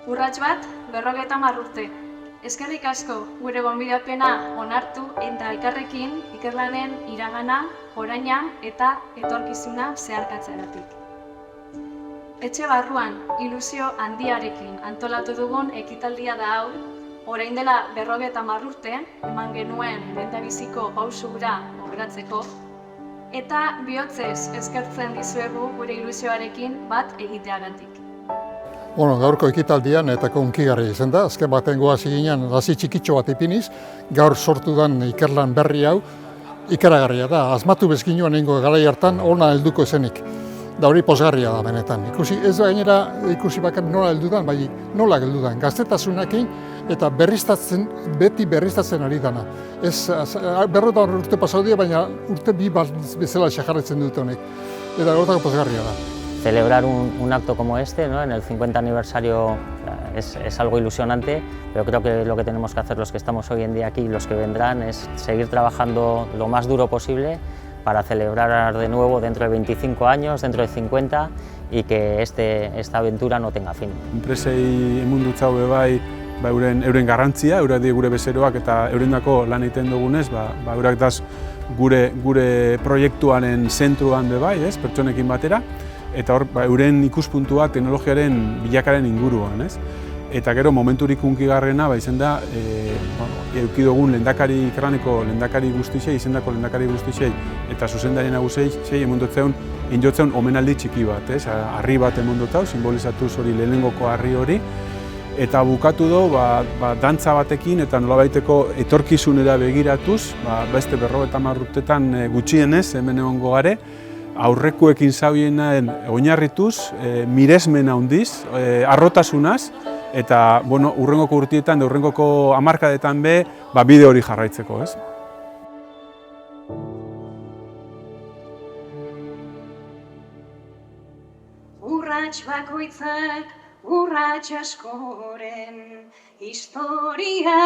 Urrats bat, 50 urte. Eskerrik asko gure gonbidapena onartu eta elkarrekin ikerlanen iragana, oraina eta etorkizuna zeharkatzeagatik. Etxe barruan ilusio handiarekin antolatu dugun ekitaldia da hau, orain dela 50 urte eman genuen lehendabiziko pauso hura obratzeko, eta bihotzez eskertzen dizuegu gure ilusioarekin bat egiteagatik. Gaurko ekitaldian eta hunkigarria izan da, azken baten goaz eginean hasi txikitxo bat ipiniz, gaur sortu den ikerlan berri hau ikaragarria da, asmatu bezkinuan egingo garai hartan ona helduko ezenik. Da hori pozgarria da benetan. Ez da gainera ikusi bakar nola heldudan, bai nola heldudan, gaztetasunakin eta beti berriztatzen ari dana. Ez 50 urte pasaudia, baina urte bi bezala jarraitzen dute honek. Eta horretako pozgarria da. Celebrar un acto como este, ¿no? En el 50 aniversario es algo ilusionante, pero creo que lo que tenemos que hacer los que estamos hoy en día aquí y los que vendrán es seguir trabajando lo más duro posible para celebrar de nuevo dentro de 25 años, dentro de 50 y que esta aventura no tenga fin. Enpresei emundutza hobe bai euren garrantzia, eurak die gure bezeroak eta eurendako lan egiten dugunez, eurak daz gure proiektuaren zentruan be bai, pertsonekin batera. Eta hor, euren ikuspuntua teknologiaren bilakaren inguruan, ez? Eta gero, momenturik hunkigarrena, izan da, eduki dugun ikerlaneko lehendakari guztiei, izendako lehendakari guztiei, eta zuzendari nagusiei, injotzen omenaldi txiki bat, ez? Harri bat emondotau, simbolizatuz hori lehenengoko harri hori, eta bukatu du, dantza batekin, eta nolabaiteko etorkizunera begiratuz, beste 50 urtetan gutxienez, hemen egongo gare, aurrekoekin zabienen oinarrituz, miresmen handiz, harrotasunaz, eta hurrengoko urtietan, hurrengoko hamarkadetan be, bide hori jarraitzeko, ez? Urrats bakoitzak, urrats askoren, historia